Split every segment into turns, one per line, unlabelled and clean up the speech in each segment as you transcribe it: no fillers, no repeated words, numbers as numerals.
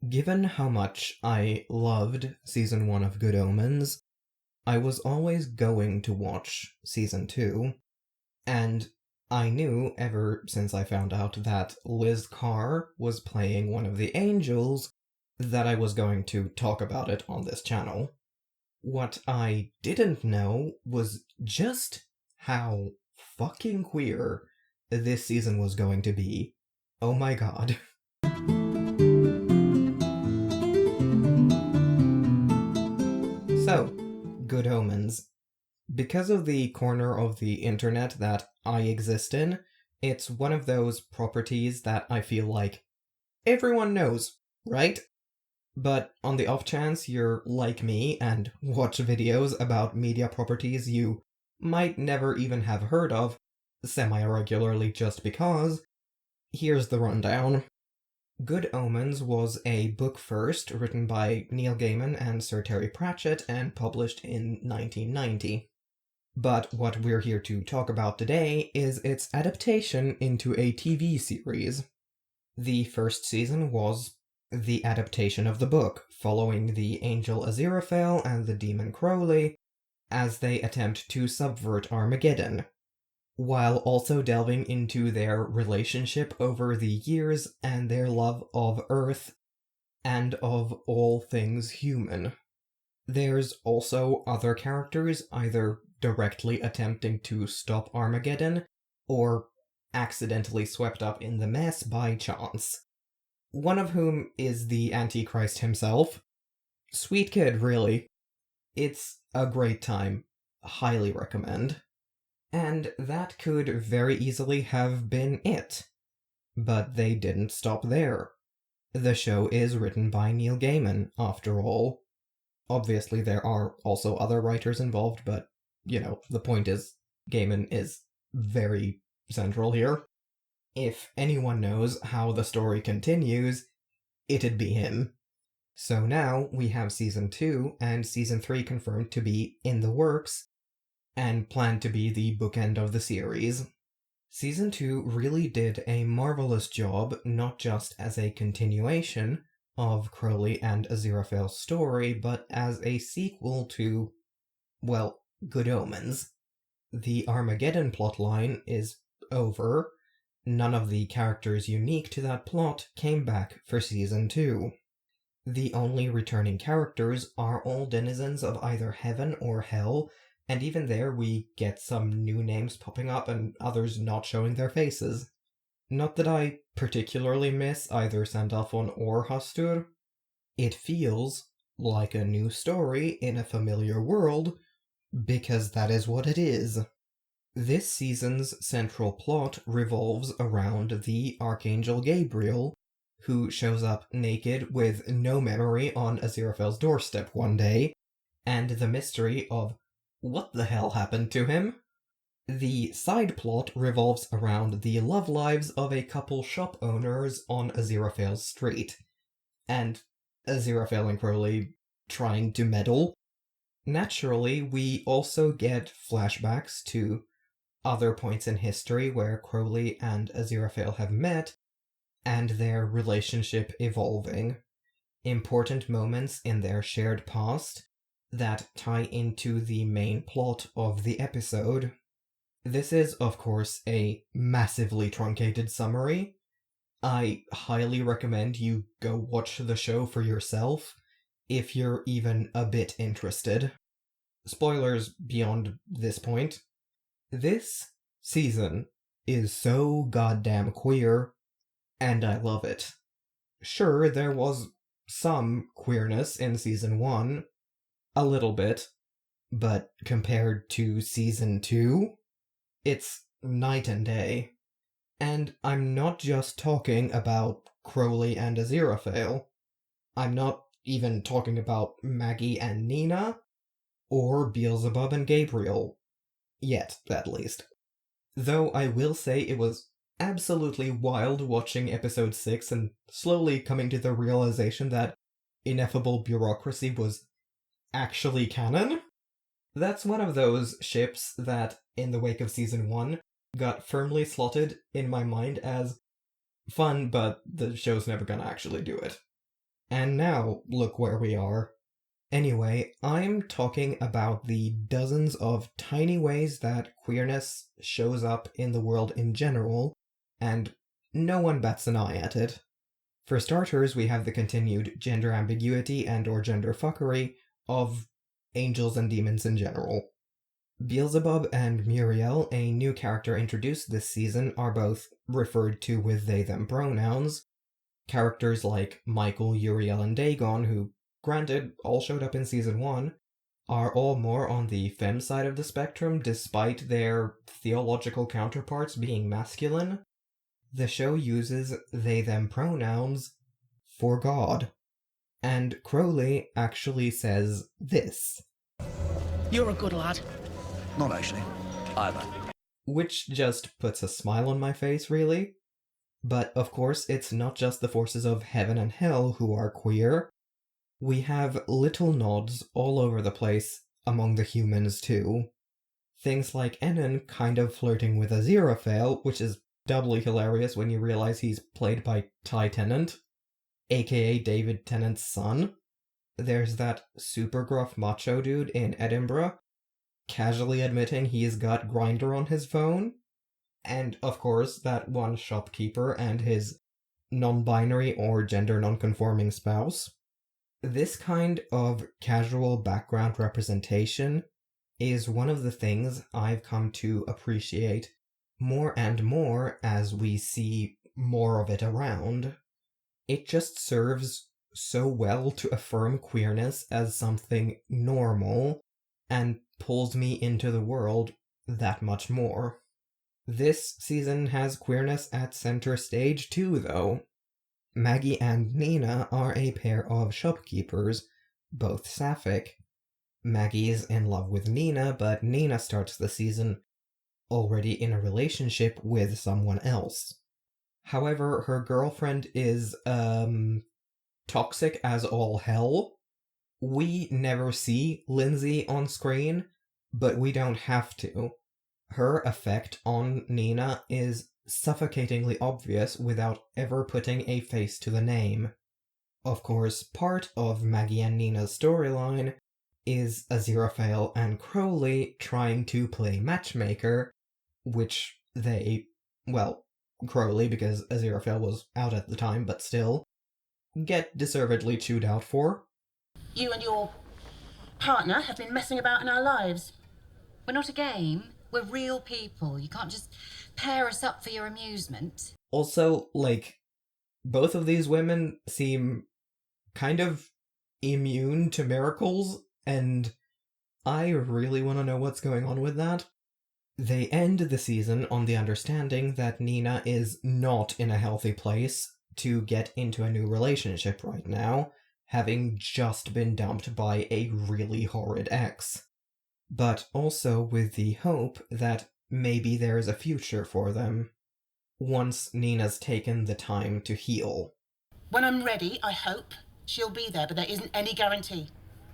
Given how much I loved season 1 of Good Omens, I was always going to watch season 2, and I knew ever since I found out that Liz Carr was playing one of the angels that I was going to talk about it on this channel. What I didn't know was just how fucking queer this season was going to be. Oh my god. So, Good Omens. Because of the corner of the internet that I exist in, it's one of those properties that I feel like everyone knows, right? But on the off chance you're like me and watch videos about media properties you might never even have heard of semi-regularly just because, here's the rundown. Good Omens was a book first written by Neil Gaiman and Sir Terry Pratchett and published in 1990. But what we're here to talk about today is its adaptation into a TV series. The first season was the adaptation of the book, following the angel Aziraphale and the demon Crowley as they attempt to subvert Armageddon, while also delving into their relationship over the years and their love of Earth and of all things human. There's also other characters either directly attempting to stop Armageddon or accidentally swept up in the mess by chance. One of whom is the Antichrist himself. Sweet kid, really. It's a great time. Highly recommend. And that could very easily have been it. But they didn't stop there. The show is written by Neil Gaiman, after all. Obviously, there are also other writers involved, but, the point is, Gaiman is very central here. If anyone knows how the story continues, it'd be him. So now we have Season 2 and Season 3 confirmed to be in the works, and planned to be the bookend of the series. Season 2 really did a marvelous job, not just as a continuation of Crowley and Aziraphale's story, but as a sequel to, well, Good Omens. The Armageddon plotline is over. None of the characters unique to that plot came back for Season 2. The only returning characters are all denizens of either heaven or hell, and even there we get some new names popping up and others not showing their faces. Not that I particularly miss either Sandalphon or Hastur. It feels like a new story in a familiar world, because that is what it is. This season's central plot revolves around the Archangel Gabriel, who shows up naked with no memory on Aziraphale's doorstep one day, and the mystery of what the hell happened to him? The side plot revolves around the love lives of a couple shop owners on Aziraphale's street, and Aziraphale and Crowley trying to meddle. Naturally, we also get flashbacks to other points in history where Crowley and Aziraphale have met, and their relationship evolving. Important moments in their shared past that tie into the main plot of the episode. This is, of course, a massively truncated summary. I highly recommend you go watch the show for yourself, if you're even a bit interested. Spoilers beyond this point. This season is so goddamn queer, and I love it. Sure, there was some queerness in Season 1, a little bit, but compared to Season 2, it's night and day. And I'm not just talking about Crowley and Aziraphale. I'm not even talking about Maggie and Nina, or Beelzebub and Gabriel. Yet, at least. Though I will say it was absolutely wild watching episode 6 and slowly coming to the realization that ineffable bureaucracy was actually canon. That's one of those ships that, in the wake of Season 1, got firmly slotted in my mind as fun, but the show's never gonna actually do it. And now, look where we are. Anyway, I'm talking about the dozens of tiny ways that queerness shows up in the world in general, and no one bats an eye at it. For starters, we have the continued gender ambiguity and or gender fuckery of angels and demons in general. Beelzebub and Muriel, a new character introduced this season, are both referred to with they-them pronouns. Characters like Michael, Uriel, and Dagon, who, granted, all showed up in Season 1, are all more on the femme side of the spectrum despite their theological counterparts being masculine. The show uses they-them pronouns for God. And Crowley actually says this.
You're a good lad.
Not actually, either.
Which just puts a smile on my face, really. But of course, it's not just the forces of heaven and hell who are queer. We have little nods all over the place among the humans too. Things like Enon kind of flirting with Aziraphale, which is doubly hilarious when you realize he's played by Ty Tennant, aka David Tennant's son. There's that super gruff macho dude in Edinburgh, casually admitting he's got Grindr on his phone. And, of course, that one shopkeeper and his non-binary or gender non-conforming spouse. This kind of casual background representation is one of the things I've come to appreciate more and more as we see more of it around. It just serves so well to affirm queerness as something normal and pulls me into the world that much more. This season has queerness at center stage too, though. Maggie and Nina are a pair of shopkeepers, both sapphic. Maggie's in love with Nina, but Nina starts the season already in a relationship with someone else. However, her girlfriend is, toxic as all hell. We never see Lindsay on screen, but we don't have to. Her effect on Nina is suffocatingly obvious without ever putting a face to the name. Of course, part of Maggie and Nina's storyline is Aziraphale and Crowley trying to play matchmaker, which they, well, Crowley, because Aziraphale was out at the time, but still, get deservedly chewed out for.
You and your partner have been messing about in our lives. We're not a game. We're real people. You can't just pair us up for your amusement.
Also, both of these women seem kind of immune to miracles, and I really want to know what's going on with that. They end the season on the understanding that Nina is not in a healthy place to get into a new relationship right now, having just been dumped by a really horrid ex. But also with the hope that maybe there is a future for them, once Nina's taken the time to heal.
When I'm ready, I hope she'll be there, but there isn't any guarantee.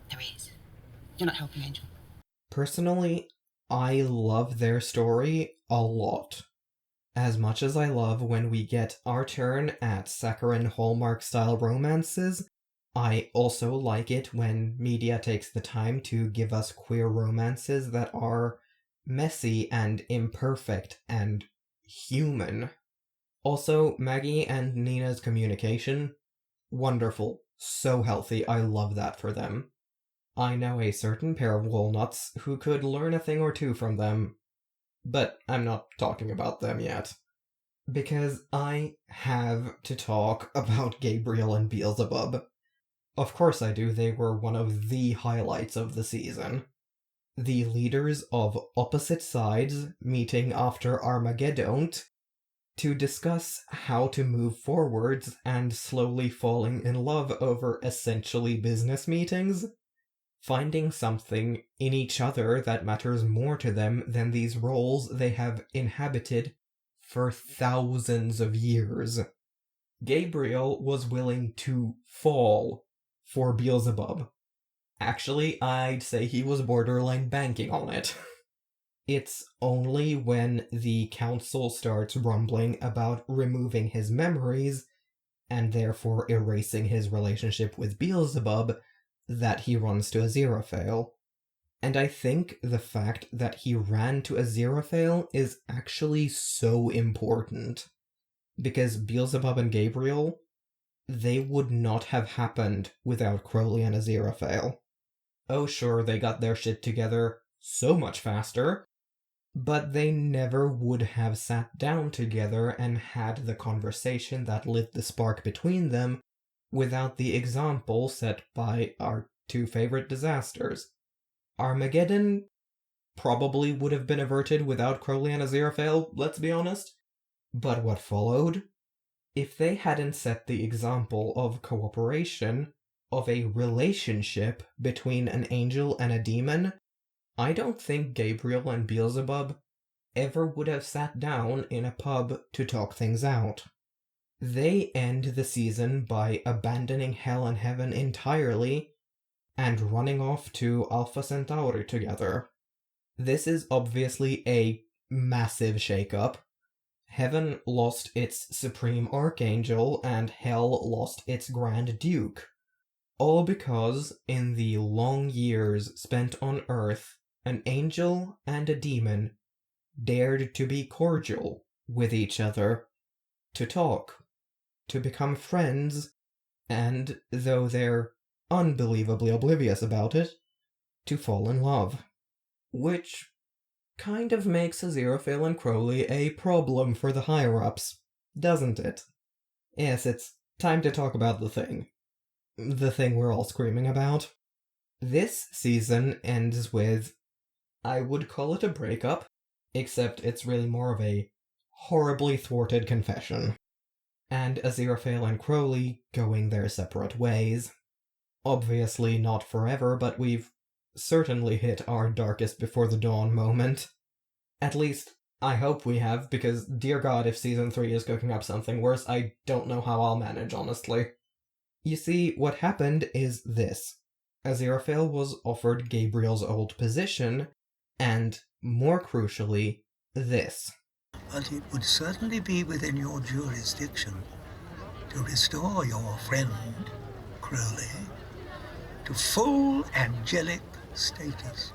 There is. You're not helping, Angel.
Personally, I love their story a lot. As much as I love when we get our turn at saccharine Hallmark-style romances, I also like it when media takes the time to give us queer romances that are messy and imperfect and human. Also, Maggie and Nina's communication, wonderful, so healthy, I love that for them. I know a certain pair of walnuts who could learn a thing or two from them, but I'm not talking about them yet. Because I have to talk about Gabriel and Beelzebub. Of course I do, they were one of the highlights of the season. The leaders of opposite sides meeting after Armageddon to discuss how to move forwards and slowly falling in love over essentially business meetings, finding something in each other that matters more to them than these roles they have inhabited for thousands of years. Gabriel was willing to fall for Beelzebub. Actually, I'd say he was borderline banking on it. It's only when the council starts rumbling about removing his memories and therefore erasing his relationship with Beelzebub, that he runs to Aziraphale. And I think the fact that he ran to Aziraphale is actually so important. Because Beelzebub and Gabriel, they would not have happened without Crowley and Aziraphale. Oh sure, they got their shit together so much faster, but they never would have sat down together and had the conversation that lit the spark between them without the example set by our two favorite disasters. Armageddon probably would have been averted without Crowley and Aziraphale, let's be honest. But what followed? If they hadn't set the example of cooperation, of a relationship between an angel and a demon, I don't think Gabriel and Beelzebub ever would have sat down in a pub to talk things out. They end the season by abandoning Hell and Heaven entirely and running off to Alpha Centauri together. This is obviously a massive shakeup. Heaven lost its Supreme Archangel, and Hell lost its Grand Duke. All because, in the long years spent on Earth, an angel and a demon dared to be cordial with each other, to talk, to become friends, and, though they're unbelievably oblivious about it, to fall in love. Which kind of makes Aziraphale and Crowley a problem for the higher-ups, doesn't it? Yes, it's time to talk about the thing. The thing we're all screaming about. This season ends with, I would call it a breakup, except it's really more of a horribly thwarted confession. And Aziraphale and Crowley going their separate ways. Obviously not forever, but we've certainly hit our darkest before the dawn moment. At least, I hope we have, because dear god, if Season 3 is cooking up something worse, I don't know how I'll manage, honestly. You see, what happened is this. Aziraphale was offered Gabriel's old position, and, more crucially, this.
But it would certainly be within your jurisdiction to restore your friend, Crowley, to full angelic status.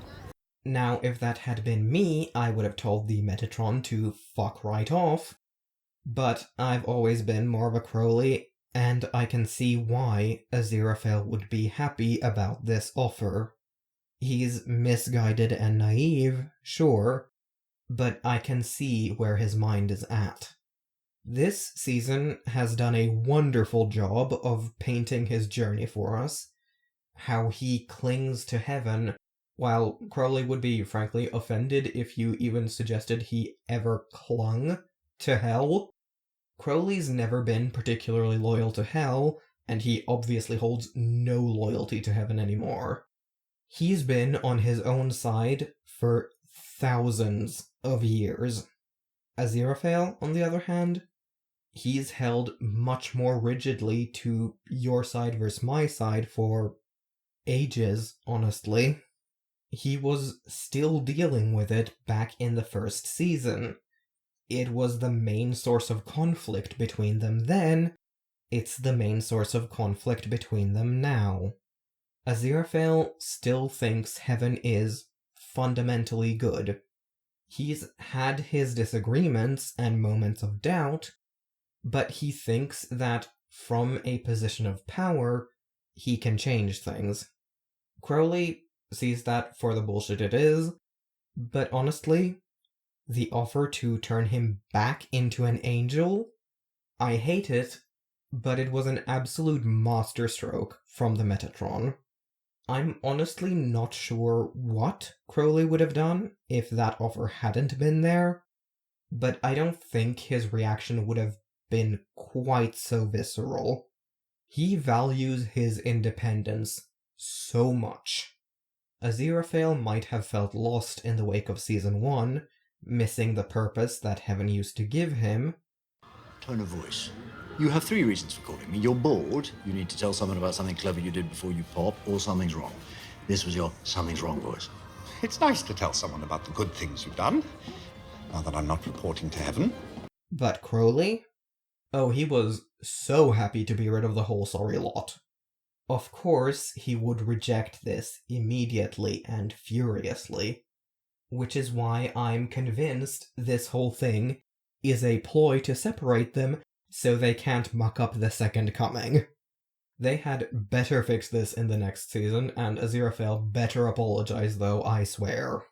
Now, if that had been me, I would have told the Metatron to fuck right off. But I've always been more of a Crowley, and I can see why Aziraphale would be happy about this offer. He's misguided and naive, sure, but I can see where his mind is at. This season has done a wonderful job of painting his journey for us, how he clings to heaven, while Crowley would be frankly offended if you even suggested he ever clung to hell. Crowley's never been particularly loyal to hell, and he obviously holds no loyalty to heaven anymore. He's been on his own side for thousands of years. Aziraphale, on the other hand, he's held much more rigidly to your side versus my side for ages, honestly. He was still dealing with it back in the first season. It was the main source of conflict between them then. It's the main source of conflict between them now. Aziraphale still thinks heaven is fundamentally good. He's had his disagreements and moments of doubt, but he thinks that from a position of power, he can change things. Crowley sees that for the bullshit it is, but honestly, the offer to turn him back into an angel, I hate it, but it was an absolute masterstroke from the Metatron. I'm honestly not sure what Crowley would have done if that offer hadn't been there, but I don't think his reaction would have been quite so visceral. He values his independence so much. Aziraphale might have felt lost in the wake of Season 1, missing the purpose that Heaven used to give him.
Tone of voice. You have 3 reasons for calling me. You're bored, you need to tell someone about something clever you did before you pop, or something's wrong. This was your something's wrong voice.
It's nice to tell someone about the good things you've done, now that I'm not reporting to Heaven.
But Crowley? Oh, he was so happy to be rid of the whole sorry lot. Of course, he would reject this immediately and furiously, which is why I'm convinced this whole thing is a ploy to separate them so they can't muck up the second coming. They had better fix this in the next season, and Aziraphale better apologize though, I swear.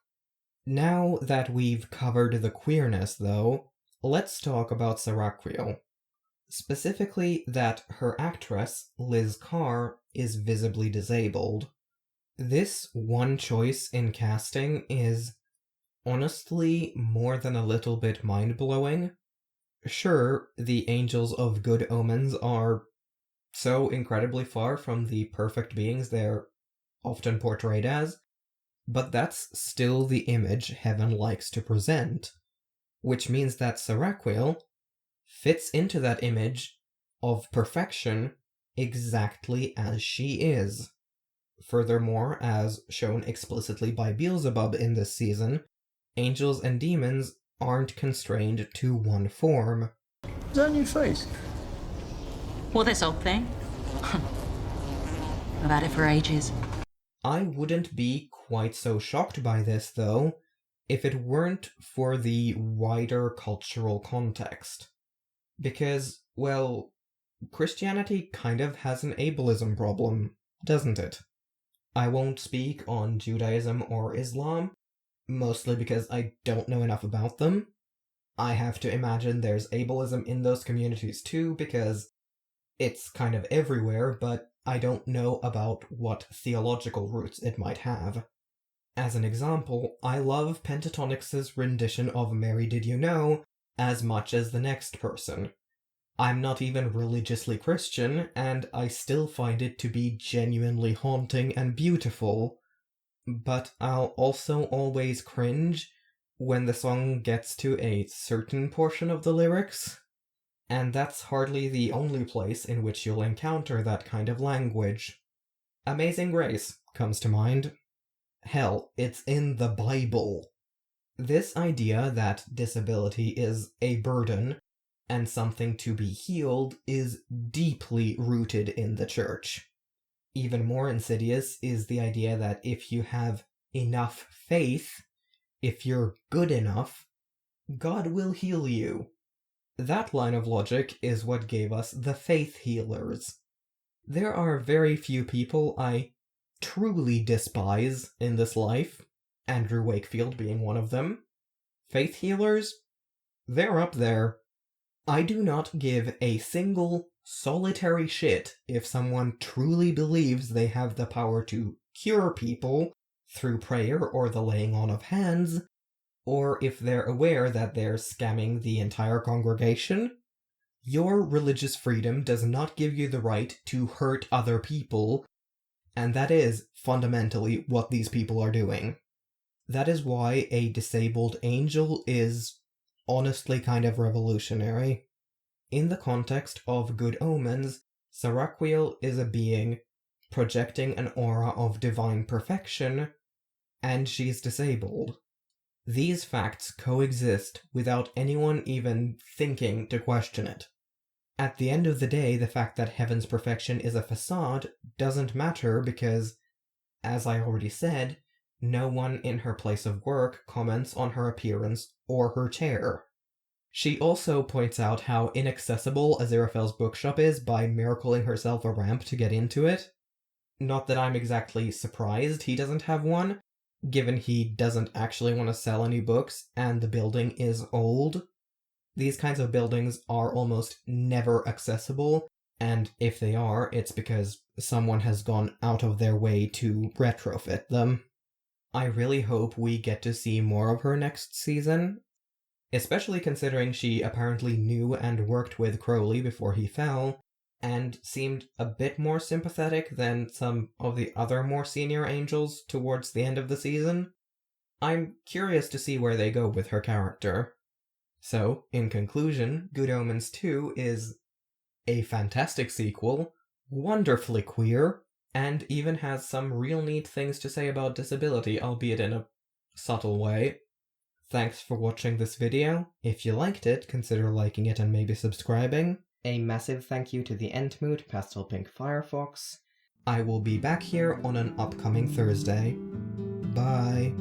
Now that we've covered the queerness though, let's talk about Saracriel. Specifically that her actress, Liz Carr, is visibly disabled. This one choice in casting is honestly more than a little bit mind-blowing. Sure, the angels of good omens are so incredibly far from the perfect beings they're often portrayed as, but that's still the image heaven likes to present, which means that Saracriel fits into that image of perfection exactly as she is. Furthermore, as shown explicitly by Beelzebub in this season, angels and demons aren't constrained to one form.
Is that a new face?
Well, this old thing. I've had it for ages.
I wouldn't be quite so shocked by this, though, if it weren't for the wider cultural context. Because, well, Christianity kind of has an ableism problem, doesn't it? I won't speak on Judaism or Islam, mostly because I don't know enough about them. I have to imagine there's ableism in those communities too, because it's kind of everywhere, but I don't know about what theological roots it might have. As an example, I love Pentatonix's rendition of Mary Did You Know as much as the next person. I'm not even religiously Christian, and I still find it to be genuinely haunting and beautiful. But I'll also always cringe when the song gets to a certain portion of the lyrics. And that's hardly the only place in which you'll encounter that kind of language. Amazing Grace comes to mind. Hell, it's in the Bible. This idea that disability is a burden and something to be healed is deeply rooted in the church. Even more insidious is the idea that if you have enough faith, if you're good enough, God will heal you. That line of logic is what gave us the faith healers. There are very few people I truly despise in this life, Andrew Wakefield being one of them. Faith healers? They're up there. I do not give a single solitary shit if someone truly believes they have the power to cure people through prayer or the laying on of hands, or if they're aware that they're scamming the entire congregation. Your religious freedom does not give you the right to hurt other people, and that is fundamentally what these people are doing. That is why a disabled angel is honestly kind of revolutionary. In the context of Good Omens, Saracriel is a being projecting an aura of divine perfection, and she's disabled. These facts coexist without anyone even thinking to question it. At the end of the day, the fact that heaven's perfection is a facade doesn't matter because, as I already said, no one in her place of work comments on her appearance or her chair. She also points out how inaccessible Aziraphale's bookshop is by miracling herself a ramp to get into it. Not that I'm exactly surprised he doesn't have one, given he doesn't actually want to sell any books and the building is old. These kinds of buildings are almost never accessible, and if they are, it's because someone has gone out of their way to retrofit them. I really hope we get to see more of her next season, especially considering she apparently knew and worked with Crowley before he fell, and seemed a bit more sympathetic than some of the other more senior angels towards the end of the season. I'm curious to see where they go with her character. So, in conclusion, Good Omens 2 is a fantastic sequel, wonderfully queer, and even has some real neat things to say about disability, albeit in a subtle way. Thanks for watching this video. If you liked it, consider liking it and maybe subscribing. A massive thank you to the Entmoot Pastel Pink Firefox. I will be back here on an upcoming Thursday. Bye.